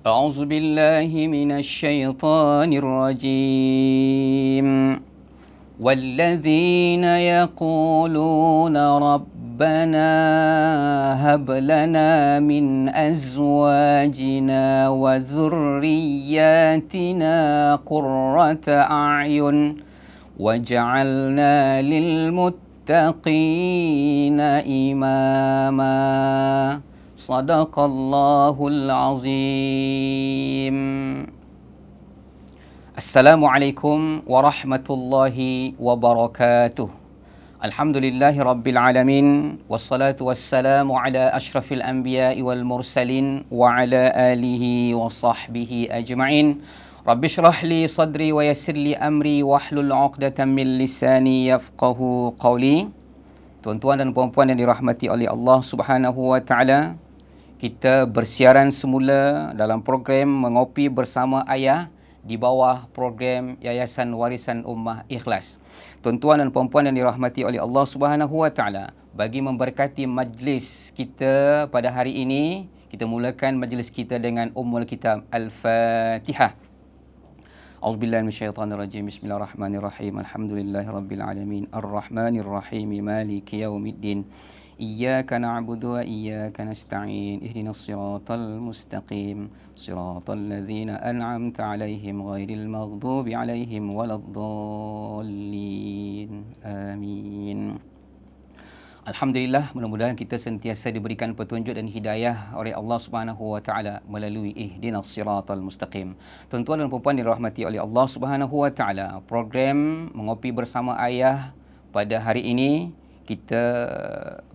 أعوذ بالله من الشيطان الرجيم والذين يقولون ربنا هب لنا من أزواجنا وذرياتنا قرة أعين وجعلنا للمتقين إماما صدق الله العظيم. Assalamualaikum warahmatullahi wabarakatuh. Alhamdulillahi rabbil alamin, wassalatu wassalamu ala asyrafil anbiya'i wal mursalin wa ala alihi wa sahbihi ajma'in. Rabbi shrah li sadri wa yassir li amri wahlul 'uqdatam min lisani yafqahu qawli. Tuan-tuan dan puan-puan yang dirahmati oleh Allah Subhanahu wa taala, kita bersiaran semula dalam program Mengopi Bersama Ayah di bawah program Yayasan Warisan Ummah Ikhlas. Tuan-tuan dan puan-puan yang dirahmati oleh Allah Subhanahu wa taala, bagi memberkati majlis kita pada hari ini, kita mulakan majlis kita dengan Ummul Kitab Al-Fatihah. A'udzubillahi minasyaitonirrajim. Bismillahirrahmanirrahim. Alhamdulillahirabbil alamin. Arrahmanirrahim. Maliki yaumiddin. Iyyaka na'budu wa iyyaka nasta'in. Ihdinas siratal mustaqim. Siratal ladzina an'amta 'alaihim ghairil maghdubi 'alaihim waladdallin. Amin. Alhamdulillah, mudah-mudahan kita sentiasa diberikan petunjuk dan hidayah oleh Allah Subhanahu wa taala melalui ihdinas siratal mustaqim. Tuan-tuan dan puan-puan dirahmati oleh Allah Subhanahu wa taala, program Mengopi Bersama Ayah pada hari ini kita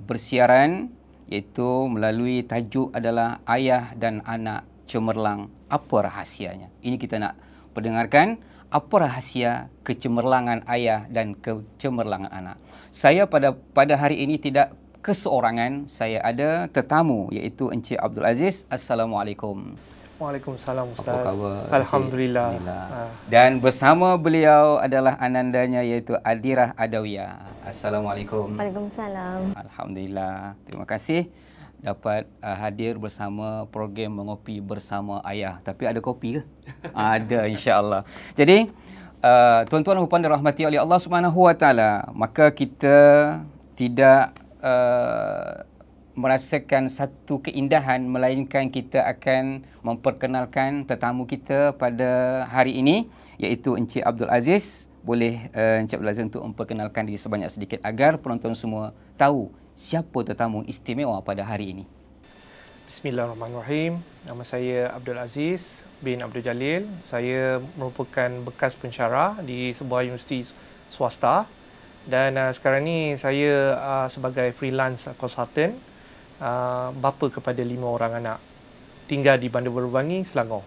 bersiaran iaitu melalui tajuk adalah Ayah dan Anak Cemerlang, apa rahasianya? Ini kita nak pendengarkan apa rahsia kecemerlangan ayah dan kecemerlangan anak. Saya pada hari ini tidak keseorangan, saya ada tetamu iaitu Encik Abdul Aziz. Assalamualaikum. Waalaikumsalam Ustaz. Apa khabar? Alhamdulillah. Dan bersama beliau adalah anandanya iaitu Adirah Adawiyah. Assalamualaikum. Waalaikumsalam. Alhamdulillah. Terima kasih dapat hadir bersama program Mengopi Bersama Ayah. Tapi ada kopi ke? Ada, insya-Allah. Jadi tuan-tuan dan puan dirahmati oleh Allah Subhanahu wa taala, maka kita tidak merasakan satu keindahan melainkan kita akan memperkenalkan tetamu kita pada hari ini iaitu Encik Abdul Aziz. Boleh Encik Abdul Aziz untuk memperkenalkan diri sebanyak sedikit agar penonton semua tahu siapa tetamu istimewa pada hari ini. Bismillahirrahmanirrahim. Nama saya Abdul Aziz bin Abdul Jalil. Saya merupakan bekas pensyarah di sebuah universiti swasta dan sekarang ni saya sebagai freelance consultant, bapa kepada 5 orang anak, tinggal di Bandar Baru Bangi, Selangor.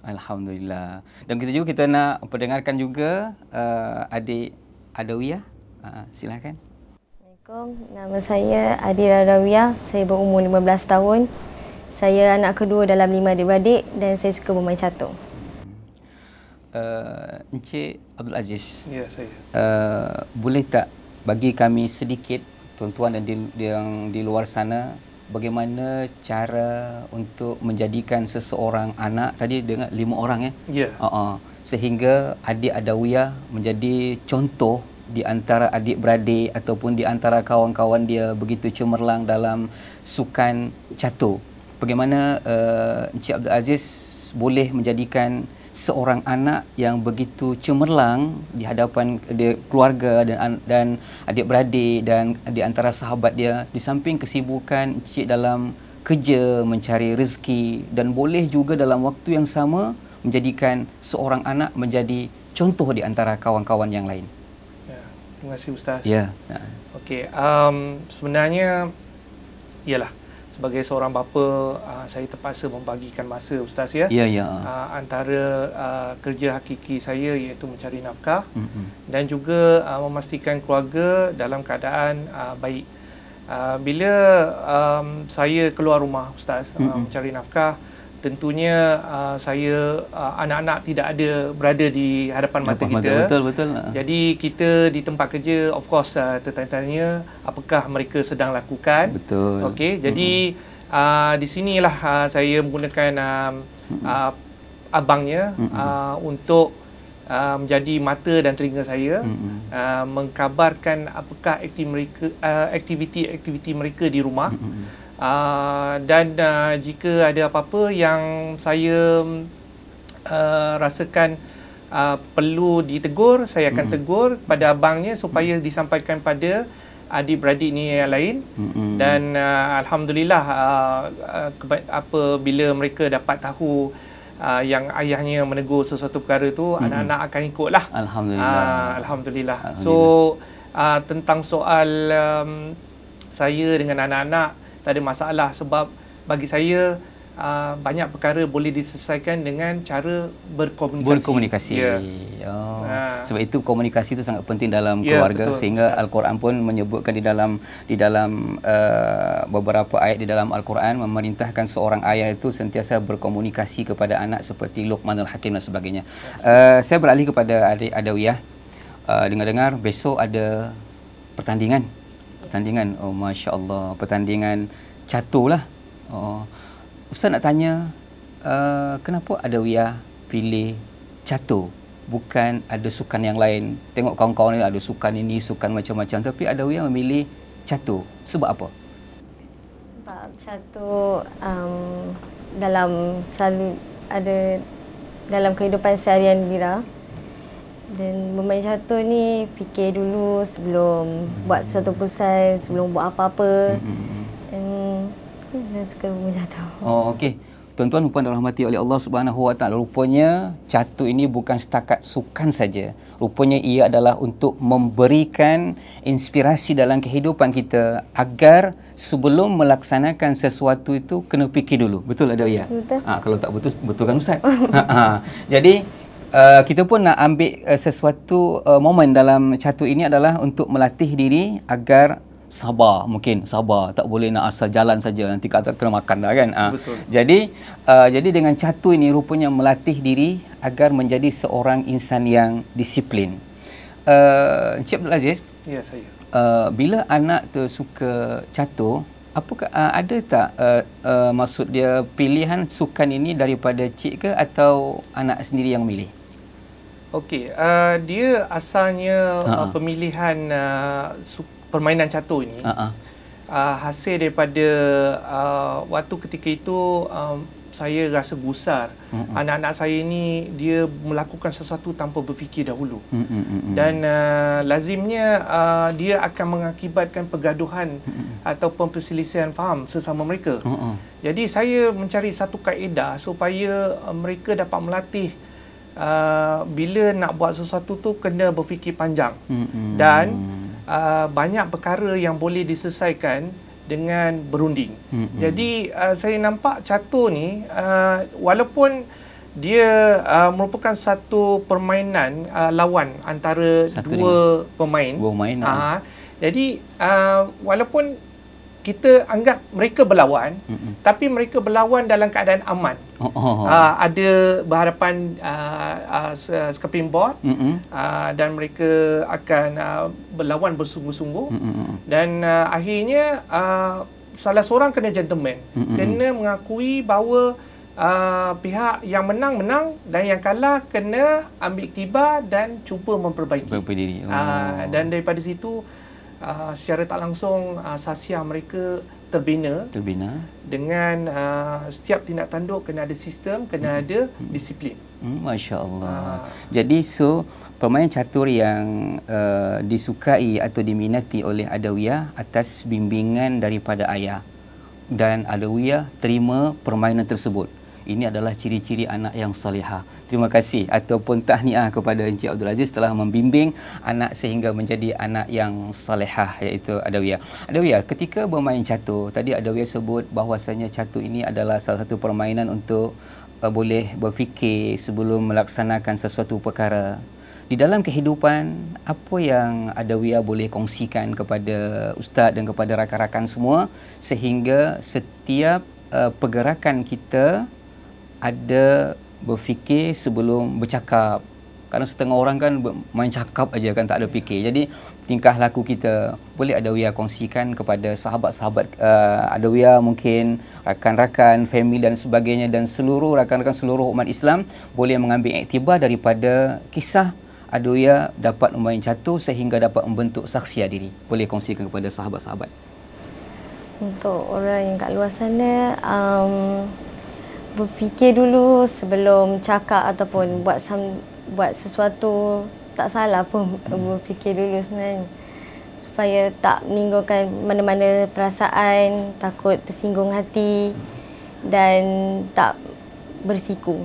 Alhamdulillah. Dan kita nak pendengarkan juga adik Adawiyah. Silakan. Assalamualaikum. Nama saya Adirah Adawiyah. Saya berumur 15 tahun. Saya anak kedua dalam 5 adik-beradik dan saya suka bermain catur. Encik Abdul Aziz. Ya, saya. Boleh tak bagi kami sedikit, tuan-tuan yang di luar sana, bagaimana cara untuk menjadikan seseorang anak, tadi dengar 5 orang ya? Ya. Sehingga adik Adawiyah menjadi contoh di antara adik-beradik ataupun di antara kawan-kawan dia begitu cemerlang dalam sukan catur. Bagaimana Encik Abdul Aziz boleh menjadikan seorang anak yang begitu cemerlang di hadapan keluarga dan adik-beradik dan di antara sahabat dia, di samping kesibukan Encik dalam kerja mencari rezeki, dan boleh juga dalam waktu yang sama menjadikan seorang anak menjadi contoh di antara kawan-kawan yang lain. Terima kasih Ustaz. Ya. Okey, sebenarnya ialah sebagai seorang bapa, saya terpaksa membagikan masa Ustaz ya. Ya. Antara kerja hakiki saya iaitu mencari nafkah dan juga memastikan keluarga dalam keadaan baik. Bila saya keluar rumah Ustaz mencari nafkah, tentunya saya anak-anak tidak ada berada di hadapan mata kita. Betul. Jadi kita di tempat kerja, of course tertanya-tanya apakah mereka sedang lakukan. Betul. Okey, jadi di sinilah saya menggunakan abangnya untuk menjadi mata dan telinga saya, mengkabarkan apakah aktiviti mereka di rumah, dan jika ada apa-apa yang saya rasakan perlu ditegur, saya akan tegur pada abangnya supaya disampaikan pada adik-beradik ni yang lain. Dan alhamdulillah apabila mereka dapat tahu yang ayahnya menegur sesuatu perkara tu, anak-anak akan ikutlah. Alhamdulillah. So tentang soal saya dengan anak-anak tak ada masalah, sebab bagi saya banyak perkara boleh diselesaikan dengan cara berkomunikasi. Sebab itu komunikasi itu sangat penting dalam keluarga, betul, sehingga Al-Quran pun menyebutkan di dalam beberapa ayat di dalam Al-Quran memerintahkan seorang ayah itu sentiasa berkomunikasi kepada anak seperti Luqmanul Hakim dan sebagainya. Saya beralih kepada adik Adawiyah. Dengar-dengar besok ada pertandingan. Oh, masya-Allah, pertandingan catur lah. Ustaz nak tanya, kenapa Adawiyah pilih catur? Bukan ada sukan yang lain. Tengok kawan-kawan ni ada sukan ini, sukan macam-macam, tapi Adawiyah memilih catur. Sebab apa? Sebab catur selalu ada dalam kehidupan seharian Mira. Dan bermain catur ni fikir dulu sebelum buat sesuatu keputusan, sebelum buat apa-apa. Saya suka bermain catur. Okey. Tuan-tuan puan dirahmati oleh Allah Subhanahu Wa Taala, rupanya catur ini bukan setakat sukan saja. Rupanya ia adalah untuk memberikan inspirasi dalam kehidupan kita agar sebelum melaksanakan sesuatu itu kena fikir dulu. Betul Adawiyah? Betul. Kalau tak betul kan Ustaz? Jadi kita pun nak ambil sesuatu momen dalam catur ini adalah untuk melatih diri agar sabar, tak boleh nak asal jalan saja, nanti kata kena makan dah kan. Betul. Jadi dengan catur ini rupanya melatih diri agar menjadi seorang insan yang disiplin. Encik Abdul Aziz, ya saya. Bila anak tu suka catur, apakah ada tak maksud dia pilihan sukan ini daripada cik ke atau anak sendiri yang milih? Okey, dia asalnya pemilihan permainan catur ini hasil daripada waktu ketika itu saya rasa gusar. Anak-anak saya ni dia melakukan sesuatu tanpa berfikir dahulu. Dan lazimnya dia akan mengakibatkan pergaduhan ataupun perselisihan faham sesama mereka. Jadi saya mencari satu kaedah supaya mereka dapat melatih bila nak buat sesuatu tu kena berfikir panjang. Dan banyak perkara yang boleh diselesaikan dengan berunding. Jadi saya nampak catur ni walaupun dia merupakan satu permainan lawan antara dua pemain. Jadi walaupun kita anggap mereka berlawan, tapi mereka berlawan dalam keadaan aman. Ada berhadapan scraping board, dan mereka akan berlawan bersungguh-sungguh. Dan akhirnya salah seorang kena gentleman, kena mengakui bahawa pihak yang menang dan yang kalah kena ambil iktibar dan cuba memperbaiki diri. Dan daripada situ secara tak langsung sasiah mereka terbina dengan setiap tindak tanduk kena ada sistem, kena ada disiplin. Masya Allah. Jadi permainan catur yang disukai atau diminati oleh Adawiyah atas bimbingan daripada ayah, dan Adawiyah terima permainan tersebut. Ini adalah ciri-ciri anak yang salihah. Terima kasih ataupun tahniah kepada Encik Abdul Aziz telah membimbing anak sehingga menjadi anak yang salihah, iaitu Adawiyah. Adawiyah, ketika bermain catur, tadi Adawiyah sebut bahawasanya catur ini adalah salah satu permainan untuk boleh berfikir sebelum melaksanakan sesuatu perkara. Di dalam kehidupan, apa yang Adawiyah boleh kongsikan kepada Ustaz dan kepada rakan-rakan semua sehingga setiap pergerakan kita ada berfikir sebelum bercakap? Kerana setengah orang kan main cakap aja kan, tak ada fikir. Jadi tingkah laku kita. Boleh Adawiyah kongsikan kepada sahabat-sahabat Adawiyah, mungkin rakan-rakan, family dan sebagainya, dan seluruh rakan-rakan seluruh umat Islam boleh mengambil iktibar daripada kisah Adawiyah dapat bermain catur sehingga dapat membentuk saksiah diri. Boleh kongsikan kepada sahabat-sahabat. Untuk orang yang kat luar sana, berfikir dulu sebelum cakap ataupun buat sesuatu. Tak salah pun berfikir dulu sebenarnya, supaya tak menimbulkan mana-mana perasaan, takut tersinggung hati dan tak bersiku.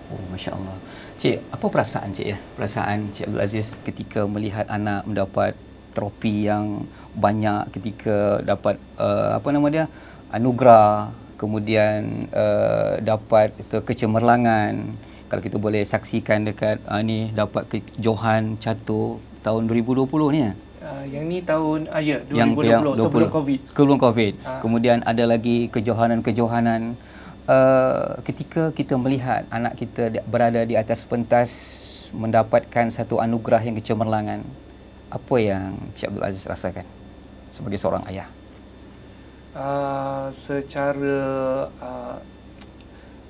Oh, Masya Allah. Cik, apa perasaan Cik ya? Perasaan Cik Abdul Aziz ketika melihat anak mendapat trofi yang banyak, ketika dapat anugerah, kemudian dapat kecemerlangan. Kalau kita boleh saksikan dekat ni dapat kejohan catur tahun 2020 ni ya. Yang ni tahun 2020 yang sebelum Covid. Sebelum Covid. Kemudian ada lagi kejohanan-kejohanan. Ketika kita melihat anak kita berada di atas pentas mendapatkan satu anugerah yang kecemerlangan, apa yang Cik Abdul Aziz rasakan sebagai seorang ayah? Secara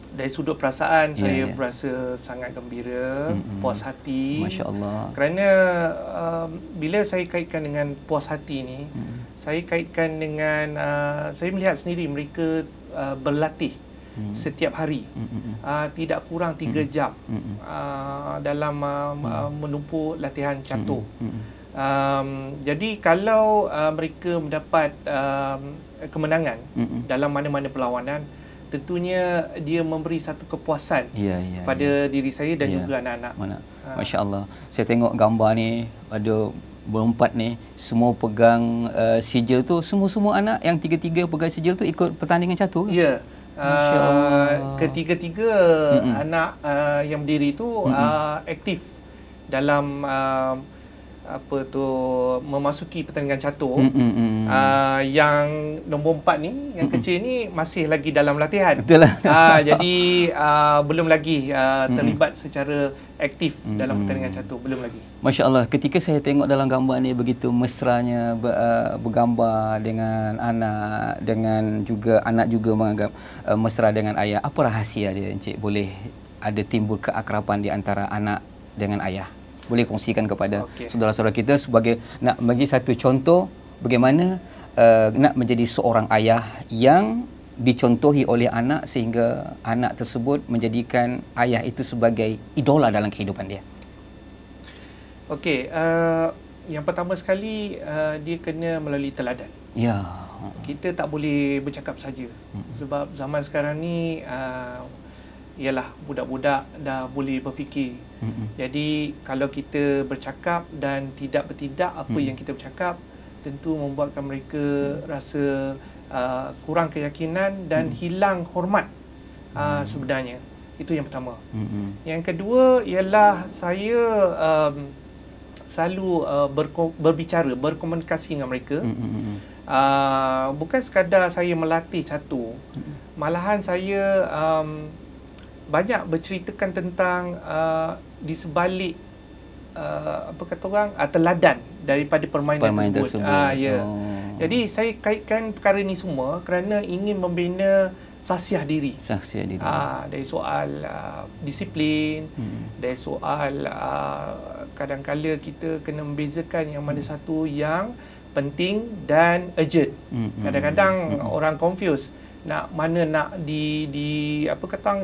dari sudut perasaan, saya berasa sangat gembira, puas hati. Masya Allah. Kerana bila saya kaitkan dengan puas hati ni, saya kaitkan dengan saya melihat sendiri mereka berlatih setiap hari, tidak kurang 3 jam dalam menumpuk latihan catur. Jadi kalau mereka mendapat kemenangan dalam mana-mana perlawanan, tentunya dia memberi satu kepuasan pada diri saya dan juga anak-anak. Masya Allah. Saya tengok gambar ni, ada berempat ni, semua pegang sijil tu, semua anak yang tiga-tiga pegang sijil tu ikut pertandingan catur ke? Ya. Ketiga-tiga anak yang berdiri tu aktif dalam memasuki pertandingan catur. Yang nombor 4 ni, yang kecil ni masih lagi dalam latihan. Betul lah. Jadi belum lagi terlibat secara aktif dalam pertandingan catur, belum lagi. Masya Allah, ketika saya tengok dalam gambar ni begitu mesranya bergambar dengan anak, dengan juga anak juga menganggap mesra dengan ayah. Apa rahsia dia, Encik? Boleh ada timbul keakraban di antara anak dengan ayah? Boleh kongsikan kepada saudara-saudara kita sebagai nak bagi satu contoh bagaimana nak menjadi seorang ayah yang dicontohi oleh anak sehingga anak tersebut menjadikan ayah itu sebagai idola dalam kehidupan dia. Okey, yang pertama sekali dia kena melalui teladan. Ya. Kita tak boleh bercakap saja. Sebab zaman sekarang ni ialah budak-budak dah boleh berfikir. Jadi kalau kita bercakap dan tidak bertindak apa yang kita bercakap, tentu membuatkan mereka rasa kurang keyakinan dan hilang hormat sebenarnya. Itu yang pertama. Yang kedua ialah saya selalu berbicara, berkomunikasi dengan mereka. Bukan sekadar saya melatih catur, malahan saya banyak berceritakan tentang di sebalik teladan daripada permainan tersebut. Jadi saya kaitkan perkara ni semua kerana ingin membina saksiah diri. Dari soal disiplin, dari soal kadang-kala kita kena membezakan yang mana satu yang penting dan urgent. Kadang-kadang orang confuse mana nak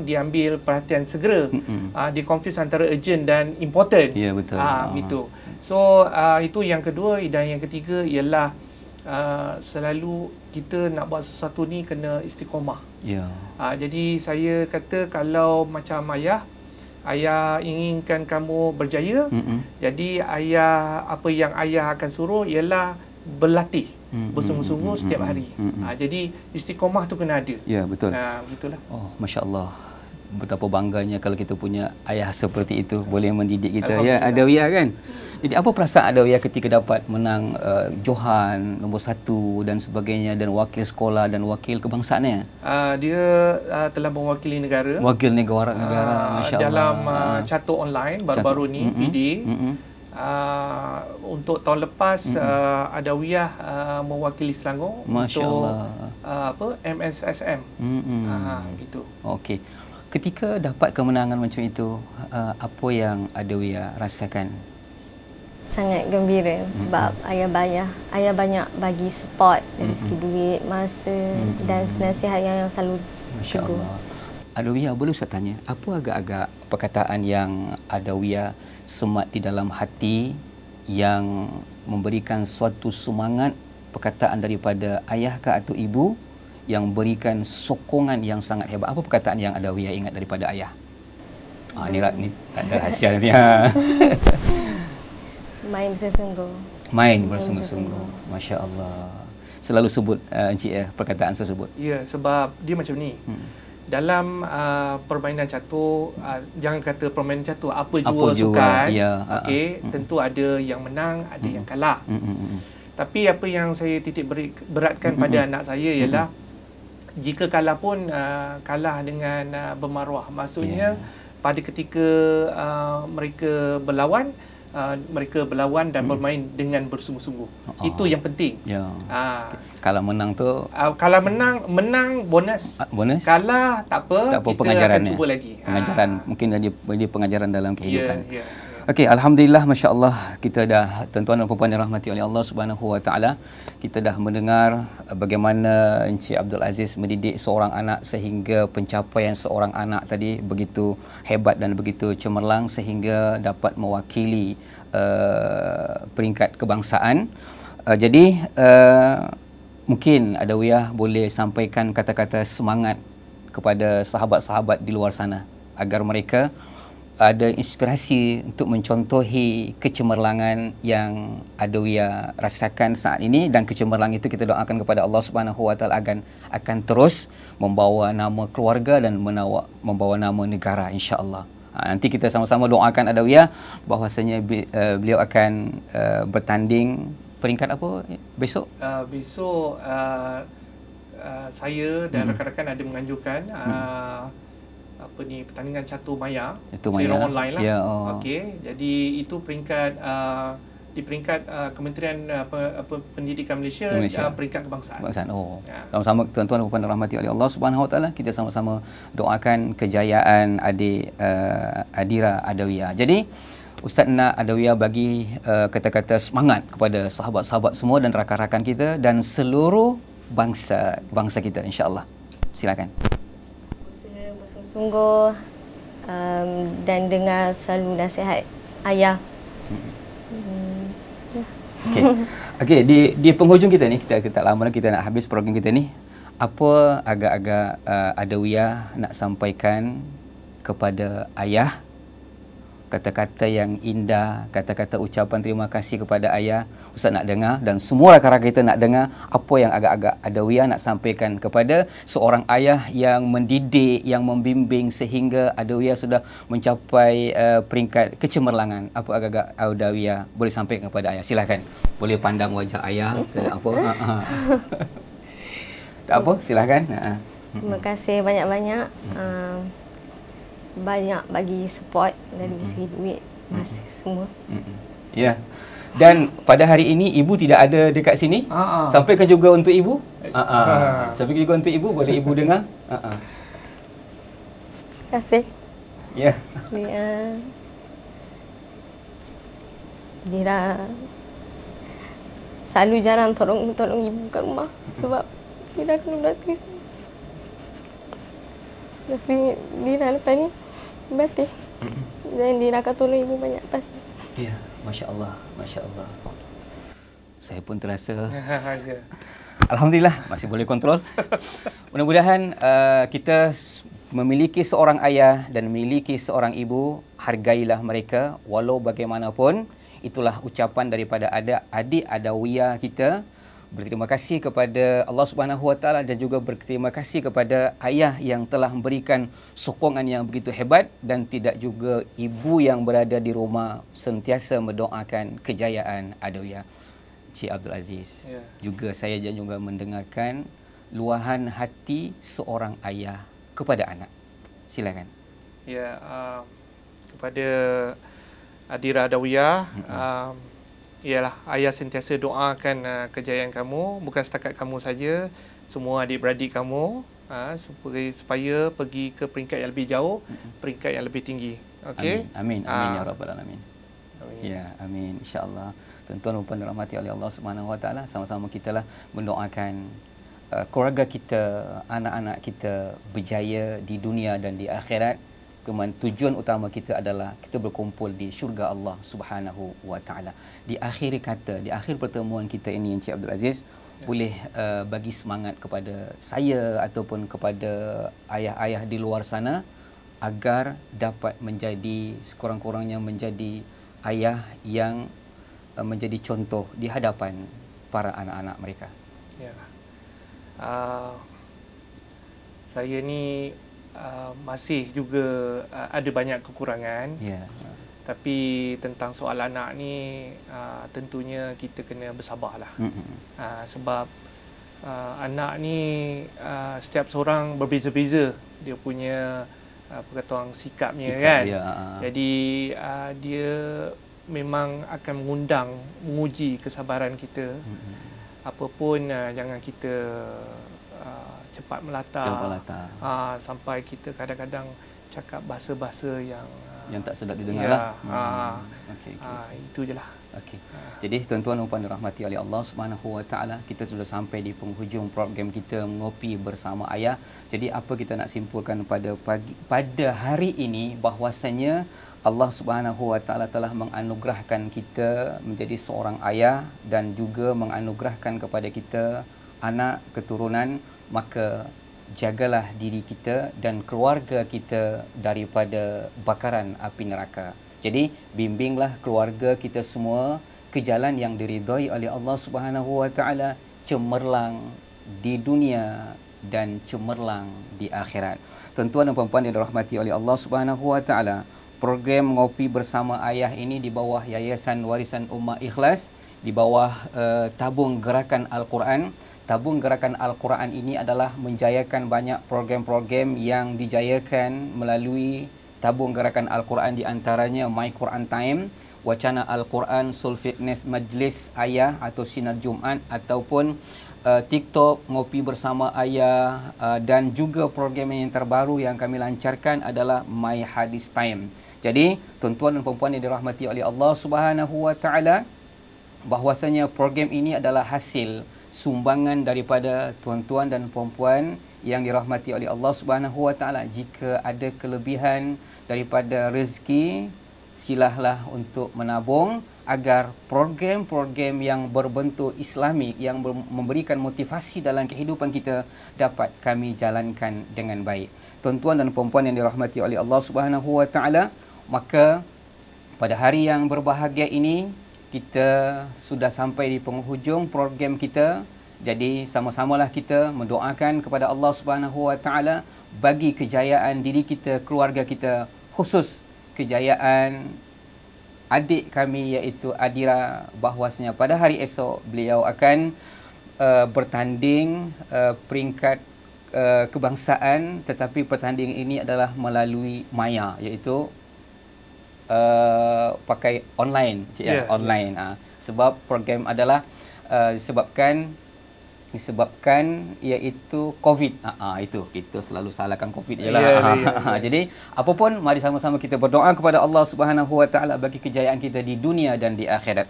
diambil perhatian segera. Dia confuse antara urgent dan important. Ya, betul. Gitu. So itu yang kedua. Dan yang ketiga ialah selalu kita nak buat sesuatu ni kena istiqomah. Jadi saya kata kalau macam ayah inginkan kamu berjaya, jadi apa yang ayah akan suruh ialah berlatih bersungguh-sungguh setiap hari. Jadi istiqomah tu kena ada. Ya, betul. Begitulah. Oh, Masya Allah. Betapa bangganya kalau kita punya ayah seperti itu, boleh mendidik kita. Ya, Adawiyah kan? Jadi apa perasaan Adawiyah ketika dapat menang Johan nombor 1 dan sebagainya, dan wakil sekolah dan wakil kebangsaannya? Dia telah mewakili negara. Wakil negara, Masya Allah. Dalam catur online baru-baru ni, PD. untuk tahun lepas Adawiyah mewakili Selangor Masya untuk Allah. MSSM. Gitu. Okey. Ketika dapat kemenangan macam itu, apa yang Adawiyah rasakan? Sangat gembira sebab ayah banyak bagi support dari segi duit, masa dan nasihat yang selalu Masya tegur. Allah. Adawiyah, boleh Ustaz tanya, apa agak-agak perkataan yang Adawiyah semat di dalam hati yang memberikan suatu semangat, perkataan daripada ayah ke atau ibu yang berikan sokongan yang sangat hebat? Apa perkataan yang Adawiyah ingat daripada ayah? Ni ada rahsia ni. Main bersungguh. Main bersungguh-sungguh. Masya Allah. Selalu sebut Encik perkataan tersebut. Ya, sebab dia macam ni. Dalam permainan catur, jangan kata permainan catur, apa jua sukan, tentu ada yang menang, ada yang kalah. Tapi apa yang saya titik beratkan pada anak saya ialah jika kalah pun kalah dengan bermaruah. Maksudnya pada ketika mereka berlawan dan bermain dengan bersungguh-sungguh. Itu yang penting. Kalau menang tu, kalau menang bonus. Bonus. Kalah tak apa, kita pengajaran akan cuba lagi. Pengajaran, mungkin dia pengajaran dalam kehidupan. Okey, alhamdulillah, masya-Allah, kita dah, tuan-tuan dan puan-puan dirahmati oleh Allah Subhanahu wa taala, kita dah mendengar bagaimana Encik Abdul Aziz mendidik seorang anak sehingga pencapaian seorang anak tadi begitu hebat dan begitu cemerlang sehingga dapat mewakili peringkat kebangsaan. Jadi mungkin Adawiyah boleh sampaikan kata-kata semangat kepada sahabat-sahabat di luar sana agar mereka ada inspirasi untuk mencontohi kecemerlangan yang Adawiyah rasakan saat ini, dan kecemerlangan itu kita doakan kepada Allah Subhanahu wa taala akan terus membawa nama keluarga dan membawa nama negara, insya-Allah. Nanti kita sama-sama doakan Adawiyah bahwasanya beliau akan bertanding peringkat apa besok? Besok saya dan rakan-rakan ada menganjurkan pertandingan catur maya secara online lah. Okey, jadi itu peringkat di peringkat Kementerian Pendidikan Malaysia, peringkat kebangsaan. Sama-sama tuan-tuan dan puan rahmati oleh Allah Subhanahu wa taala, kita sama-sama doakan kejayaan adik Adira Adawiyah. Jadi Ustaz nak Adawiyah bagi kata-kata semangat kepada sahabat-sahabat semua dan rakan-rakan kita dan seluruh bangsa kita, insya-Allah. Silakan. Sungguh dan dengar selalu nasihat ayah. Okey, di penghujung kita ni, kita tak lama lagi kita nak habis program kita ni. Apa agak-agak Adawiyah nak sampaikan kepada ayah? Kata-kata yang indah, kata-kata ucapan terima kasih kepada ayah. Ustaz nak dengar dan semua rakan-rakan kita nak dengar apa yang agak-agak Adawiyah nak sampaikan kepada seorang ayah yang mendidik, yang membimbing sehingga Adawiyah sudah mencapai peringkat kecemerlangan. Apa agak-agak Adawiyah boleh sampaikan kepada ayah? Silakan. Boleh pandang wajah ayah apa? Tak apa, silakan. Terima kasih banyak-banyak. Banyak bagi support dari segi duit, masa semua. Ya. Dan pada hari ini ibu tidak ada dekat sini. Sampaikan juga untuk ibu. Sampaikan juga untuk ibu, boleh ibu dengar. Terima kasih. Ya. Dira selalu jarang tolong ibu kat rumah sebab Dira kena berlatih. Tapi Dira lepas ni berlatih. Dan Dira akan tolong ibu banyak pasti. Ya, Masya Allah, Masya Allah. Saya pun terasa alhamdulillah masih boleh kontrol. Mudah-mudahan kita memiliki seorang ayah dan memiliki seorang ibu, hargailah mereka walau bagaimanapun. Itulah ucapan daripada adik Adawiyah kita. Berterima kasih kepada Allah Subhanahu wa taala dan juga berterima kasih kepada ayah yang telah memberikan sokongan yang begitu hebat, dan tidak juga ibu yang berada di rumah sentiasa mendoakan kejayaan Adawiyah. Cik Abdul Aziz, juga saya juga mendengarkan luahan hati seorang ayah kepada anak. Silakan. Ya, kepada Adira Adawiyah. Ialah ayah sentiasa doakan kejayaan kamu, bukan setakat kamu saja, semua adik-beradik kamu, supaya pergi ke peringkat yang lebih jauh, peringkat yang lebih tinggi. Okey. Amin. Amin ya rabbal alamin. Amin. Ya, amin insya-Allah. Tuan-tuan dan puan dirahmati oleh Allah Subhanahu Wa Taala, sama-sama kita lah mendoakan keluarga kita, anak-anak kita berjaya di dunia dan di akhirat. Kemudian tujuan utama kita adalah kita berkumpul di syurga Allah Subhanahu Wa Taala. Di akhir kata, di akhir pertemuan kita ini Encik Abdul Aziz, boleh bagi semangat kepada saya ataupun kepada ayah-ayah di luar sana agar dapat menjadi sekurang-kurangnya menjadi ayah yang menjadi contoh di hadapan para anak-anak mereka. Ya. Saya ni masih juga ada banyak kekurangan. Ya. Tapi tentang soal anak ni tentunya kita kena bersabarlah. Sebab anak ni setiap seorang berbeza-beza dia punya perkataan sikapnya kan. Ya. Jadi dia memang akan mengundang, menguji kesabaran kita. Apapun jangan kita cepat melata. Sampai kita kadang-kadang cakap bahasa-bahasa yang tak sedap didengar lah. Okey. Itu je lah. Okey. Jadi tuan-tuan dan puan dirahmati oleh Allah Subhanahu Wa Taala, kita sudah sampai di penghujung program kita Ngopi Bersama Ayah. Jadi apa kita nak simpulkan pada hari ini bahwasanya Allah Subhanahu Wa Taala telah menganugerahkan kita menjadi seorang ayah dan juga menganugerahkan kepada kita anak keturunan, maka jagalah diri kita dan keluarga kita daripada bakaran api neraka. Jadi bimbinglah keluarga kita semua ke jalan yang diridhai oleh Allah Subhanahu Wa Taala, cemerlang di dunia dan cemerlang di akhirat. Tuan-tuan dan puan-puan yang dirahmati oleh Allah Subhanahu Wa Taala, program Ngopi Bersama Ayah ini di bawah Yayasan Warisan Ummah Ikhlas, di bawah Tabung Gerakan Al-Quran. Tabung Gerakan Al-Quran ini adalah menjayakan banyak program-program yang dijayakan melalui Tabung Gerakan Al-Quran, di antaranya My Quran Time, Wacana Al-Quran, Soul Fitness, Majlis Ayah atau Sinar Jumaat, ataupun TikTok Ngopi Bersama Ayah, dan juga program yang terbaru yang kami lancarkan adalah My Hadis Time. Jadi tuan-tuan dan puan-puan yang dirahmati oleh Allah Subhanahu Wa Taala, bahwasanya program ini adalah hasil sumbangan daripada tuan-tuan dan puan-puan yang dirahmati oleh Allah Subhanahu Wa Taala. Jika ada kelebihan daripada rezeki, silalah untuk menabung agar program-program yang berbentuk Islamik yang memberikan motivasi dalam kehidupan kita dapat kami jalankan dengan baik. Tuan-tuan dan puan-puan yang dirahmati oleh Allah Subhanahu Wa Taala, maka pada hari yang berbahagia ini kita sudah sampai di penghujung program kita. Jadi sama-samalah kita mendoakan kepada Allah Subhanahu Wa Taala bagi kejayaan diri kita, keluarga kita, khusus kejayaan adik kami iaitu Adira, bahwasanya pada hari esok beliau akan bertanding peringkat kebangsaan, tetapi pertandingan ini adalah melalui maya, iaitu pakai online, online. Sebab program adalah disebabkan iaitu COVID. Itu kita selalu salahkan COVID jelah. Jadi apapun, mari sama-sama kita berdoa kepada Allah Subhanahu Wa Taala bagi kejayaan kita di dunia dan di akhirat.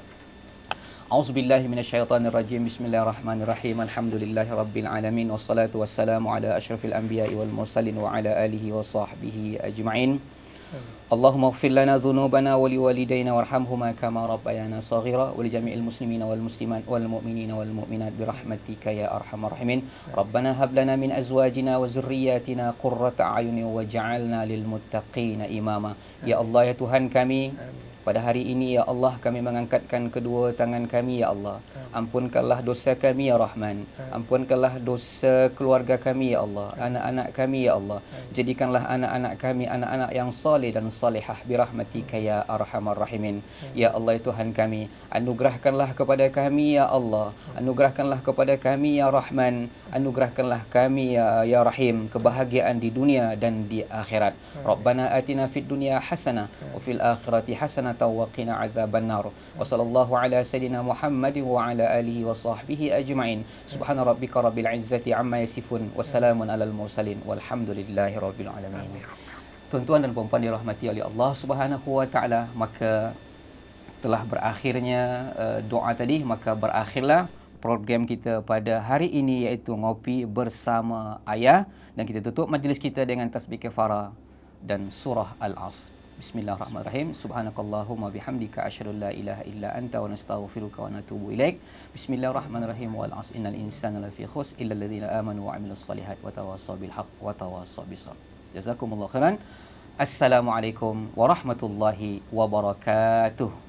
A'udzubillahi minasyaitonirrajim. Bismillahirrahmanirrahim. Alhamdulillahirabbil alamin, wassalatu wassalamu ala asyrafil anbiya'i wal mursalin wa ala alihi wa sahbihi ajma'in. Allahumma ighfir lana dhunubana wa liwalidayna warhamhuma kama rabbayana saghira wa li jami'il muslimina wal muslimat wal mu'minina wal mu'minat bi rahmatika ya arhamar rahimin. Rabbana hab lana min azwajina wa zurriyyatina qurrata a'yunin waj'alna lil muttaqina imama. Ya Allah, ya Tuhan kami, pada hari ini ya Allah, kami mengangkatkan kedua tangan kami ya Allah. Ampunkanlah dosa kami ya Rahman. Ampunkanlah dosa keluarga kami ya Allah, anak-anak kami ya Allah. Jadikanlah anak-anak kami anak-anak yang saleh dan salihah bi rahmatika ya arhamar rahimin. Ya Allah, ya Tuhan kami, anugerahkanlah kepada kami ya Allah, anugerahkanlah kepada kami ya Rahman anugerahkanlah kami ya Rahim kebahagiaan di dunia dan di akhirat. Rabbana atina fid dunya hasanah wa fil akhirati hasanah wa qina adzabannar. Wa sallallahu ala sayidina Muhammad wa ala alihi wa sahbihi ajma'in. Subhana rabbika rabbil izzati amma yasifun wa salamun alal mursalin walhamdulillahi rabbil alamin. Tuan-tuan dan puan-puan dirahmati oleh Allah Subhanahu wa taala, maka telah berakhirnya doa tadi, maka berakhirlah program kita pada hari ini, iaitu Ngopi Bersama Ayah, dan kita tutup majlis kita dengan tasbih kafarah dan surah Al-Asr. Bismillahirrahmanirrahim. Subhanakallahumma bihamdika asyhadu an la ilaha illa anta wa nastaghfiruka wa natubu ilaik. Bismillahirrahmanirrahim. Wal 'asr innal insana lafi khusr illa alladziina aamanu wa 'amilus shalihat wa tawassaw bil haqq wa tawassaw bis sabr. Jazakumullahu khairan. Assalamualaikum warahmatullahi wabarakatuh.